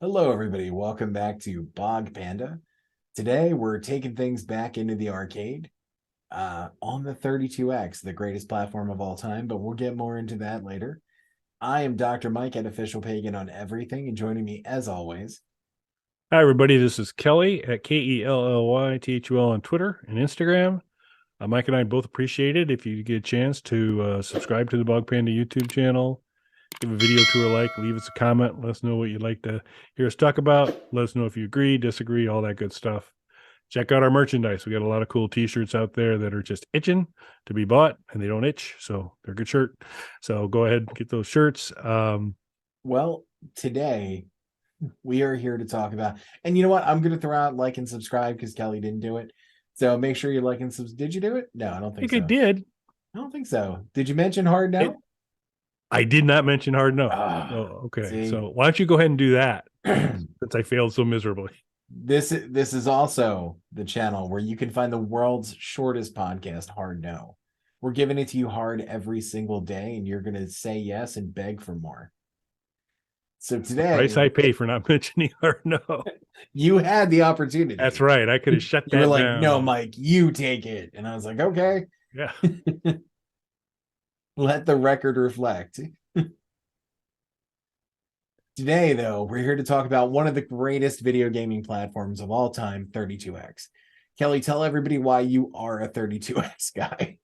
Hello, everybody. Welcome back to Bog Panda. Today, we're taking things back into the arcade on the 32X, the greatest platform of all time, but we'll get more into that later. I am Dr. Mike at Official Pagan on everything, and joining me, as always, Hi, everybody. This is Kelly at KELLYTHUL on Twitter and Instagram. Mike and I both appreciate it if you get a chance to subscribe to the Bog Panda YouTube channel, give a video to a like, leave us a comment, let us know what you'd like to hear us talk about, let us know if you agree, disagree, all that good stuff. Check out our merchandise. We got a lot of cool t-shirts out there that are just itching to be bought, and they don't itch, so they're a good shirt. So go ahead and get those shirts. well, today we are here to talk about, and you know what? I'm going to throw out like and subscribe because Kelly didn't do it. So make sure you like and subscribe. Did you do it? No, I don't I think think I so. did. I don't think so. Did you mention hard no? I did not mention hard no. Ah, Oh, okay. see. So why don't you go ahead and do that since I failed so miserably? This is also the channel where you can find the world's shortest podcast, Hard No. We're giving it to you hard every single day, and you're gonna say yes and beg for more. So It's the price today, I pay for not mentioning hard no. you had the That's opportunity. right. I could have shut You were that like, "No, down. Mike, you take it," and I was like, "Okay." Yeah. Let the record reflect. Today, though, we're here to talk about one of the greatest video gaming platforms of all time, 32X. Kelly, tell everybody why you are a 32X guy.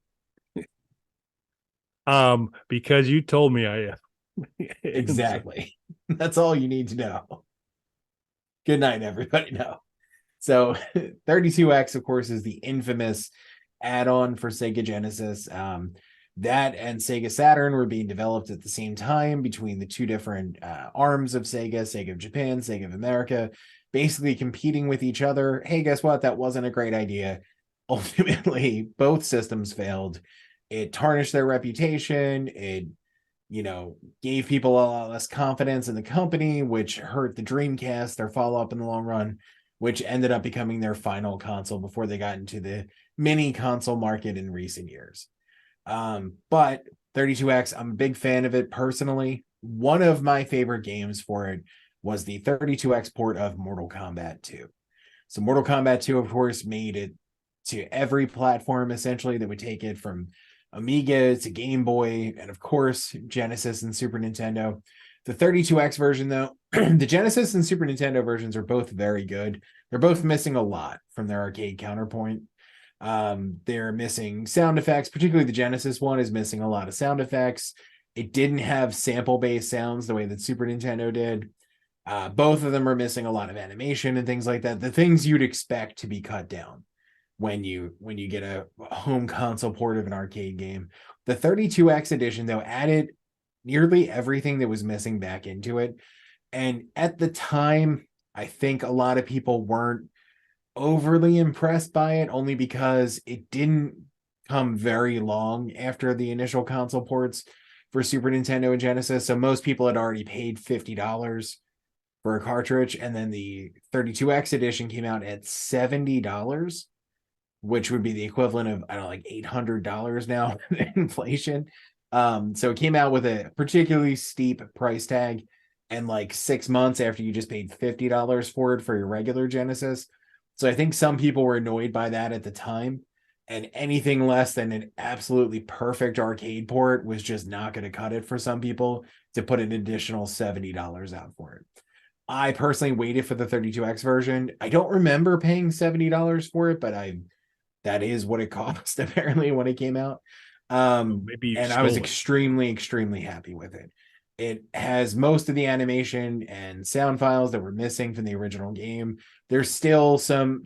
Because you told me I am. So, Exactly. That's all you need to know. Good night, everybody. No. So 32X, of course, is the infamous add-on for Sega Genesis. That and Sega Saturn were being developed at the same time between the two different arms of Sega, Sega of Japan, Sega of America, basically competing with each other. Hey, guess what? That wasn't a great idea. Ultimately, both systems failed. It tarnished their reputation. It gave people a lot less confidence in the company, which hurt the Dreamcast, their follow up in the long run, which ended up becoming their final console before they got into the mini console market in recent years. But 32X, I'm a big fan of it personally. One of my favorite games for it was the 32X port of Mortal Kombat 2. So, Mortal Kombat 2, of course, made it to every platform essentially that would take it from Amiga to Game Boy, and of course, Genesis and Super Nintendo. The 32X version, though, the Genesis and Super Nintendo versions are both very good. They're both missing a lot from their arcade counterpoint. They're missing sound effects, particularly the Genesis one is missing a lot of sound effects. It didn't have sample-based sounds the way that Super Nintendo did. Both of them are missing a lot of animation and things like that. The things you'd expect to be cut down when you get a home console port of an arcade game. The 32X edition, though, added nearly everything that was missing back into it. And at the time, I think a lot of people weren't overly impressed by it, only because it didn't come very long after the initial console ports for Super Nintendo and Genesis. So most people had already paid $50 for a cartridge. And then the 32X edition came out at $70, which would be the equivalent of, I don't know, like $800 now inflation. So it came out with a particularly steep price tag, and like 6 months after you just paid $50 for it for your regular Genesis. So I think some people were annoyed by that at the time, and anything less than an absolutely perfect arcade port was just not going to cut it for some people to put an additional $70 out for it. I personally waited for the 32X version. I don't remember paying $70 for it, but that is what it cost apparently when it came out. maybe you And I was stole it. extremely happy with it. It has most of the animation and sound files that were missing from the original game. There's still some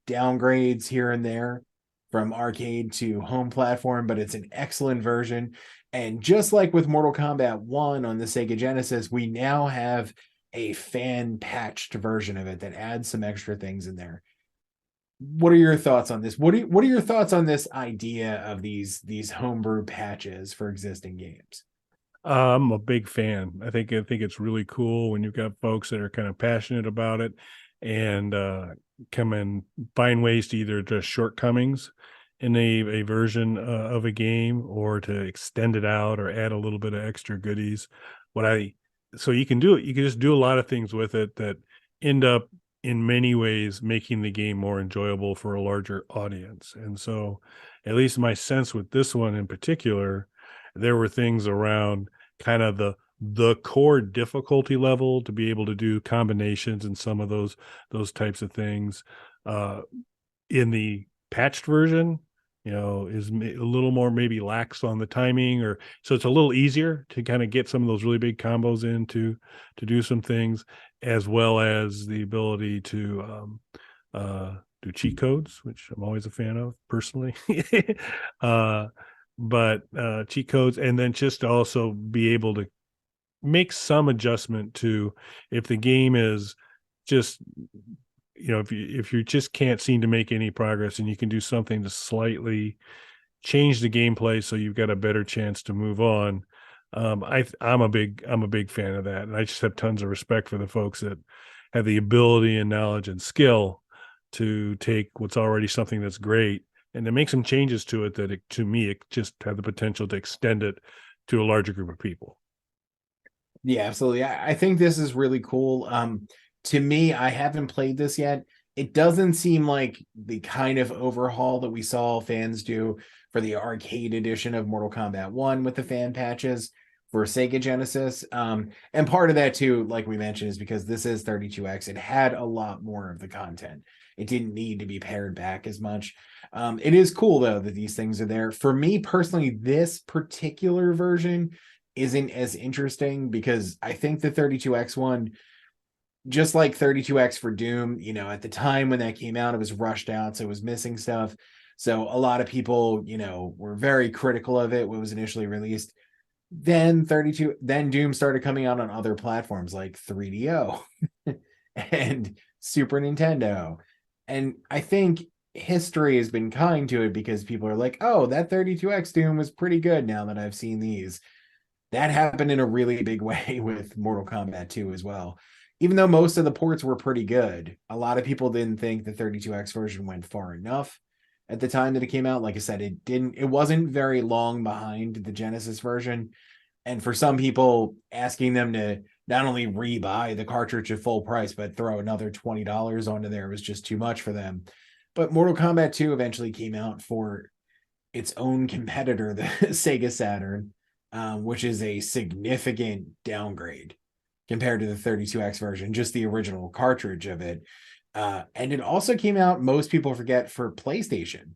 downgrades here and there from arcade to home platform, but it's an excellent version. And just like with Mortal Kombat 1 on the Sega Genesis, we now have a fan patched version of it that adds some extra things in there. What are your thoughts on this? What are your thoughts on this idea of these homebrew patches for existing games? I'm a big fan. I think it's really cool when you've got folks that are kind of passionate about it and come and find ways to either address shortcomings in a version of a game or to extend it out or add a little bit of extra goodies. What I so you can do it. You can just do a lot of things with it that end up in many ways making the game more enjoyable for a larger audience. And so, at least my sense with this one in particular, there were things around kind of the core difficulty level to be able to do combinations and some of those types of things. In the patched version, is a little more maybe lax on the timing, or so it's a little easier to kind of get some of those really big combos in to do some things, as well as the ability to do cheat codes, which I'm always a fan of personally. But cheat codes, and then just to also be able to make some adjustment to, if the game is just, if you just can't seem to make any progress, and you can do something to slightly change the gameplay so you've got a better chance to move on. I'm a big fan of that, and I just have tons of respect for the folks that have the ability and knowledge and skill to take what's already something that's great and to make some changes to it that, to me, it just had the potential to extend it to a larger group of people. Yeah, absolutely. I think this is really cool. To me, I haven't played this yet. It doesn't seem like the kind of overhaul that we saw fans do for the arcade edition of Mortal Kombat 1 with the fan patches for Sega Genesis. And part of that too, like we mentioned, is because this is 32X. It had a lot more of the content. It didn't need to be pared back as much. It is cool though that these things are there. For me personally, this particular version isn't as interesting because I think the 32X one, just like 32X for Doom, at the time when that came out, it was rushed out, so it was missing stuff. So a lot of people, were very critical of it when it was initially released. Then Doom started coming out on other platforms like 3DO and Super Nintendo. And I think history has been kind to it because people are like, oh, that 32X Doom was pretty good now that I've seen these. That happened in a really big way with Mortal Kombat 2 as well. Even though most of the ports were pretty good, a lot of people didn't think the 32X version went far enough at the time that it came out. Like I said, it wasn't very long behind the Genesis version. And for some people, asking them to not only rebuy the cartridge at full price, but throw another $20 onto there was just too much for them. But Mortal Kombat 2 eventually came out for its own competitor, the Sega Saturn, which is a significant downgrade compared to the 32X version, just the original cartridge of it. And it also came out, most people forget, for PlayStation,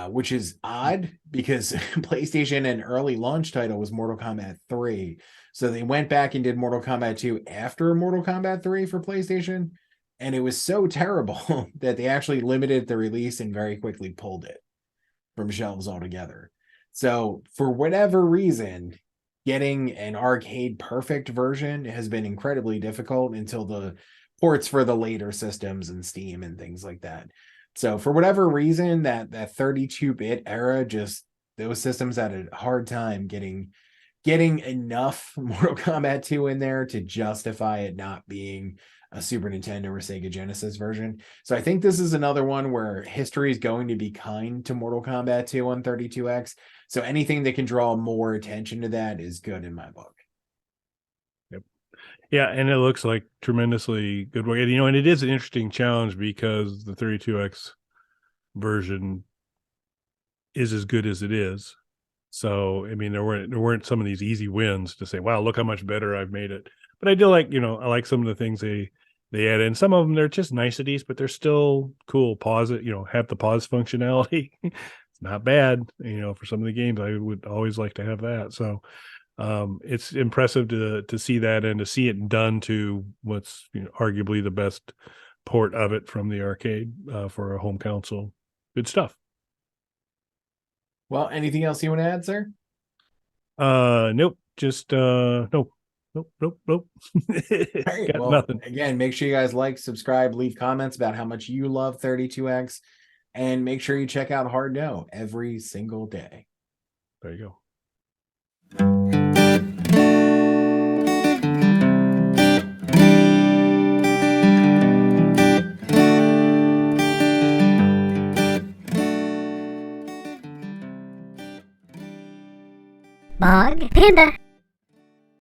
which is odd because PlayStation, an early launch title, was Mortal Kombat 3. So they went back and did Mortal Kombat 2 after Mortal Kombat 3 for PlayStation. And it was so terrible that they actually limited the release and very quickly pulled it from shelves altogether. So for whatever reason, getting an arcade perfect version has been incredibly difficult until the ports for the later systems and Steam and things like that. So for whatever reason, that 32-bit era, just those systems had a hard time getting enough Mortal Kombat 2 in there to justify it not being a Super Nintendo or Sega Genesis version. So I think this is another one where history is going to be kind to Mortal Kombat 2 on 32X. So anything that can draw more attention to that is good in my book. Yep. Yeah, and it looks like tremendously good work. And it is an interesting challenge because the 32X version is as good as it is. So, there weren't some of these easy wins to say, wow, look how much better I've made it. But I do like, I like some of the things they add in. Some of them, they're just niceties, but they're still cool. Pause it, have the pause functionality. It's not bad, for some of the games. I would always like to have that. So it's impressive to see that and to see it done to what's arguably the best port of it from the arcade for a home console. Good stuff. Well, anything else you want to add, sir? Nope. Just nope. Nope. All right. Got Well, nothing. Again, make sure you guys like, subscribe, leave comments about how much you love 32X, and make sure you check out Hard No every single day. There you go. Bog Panda.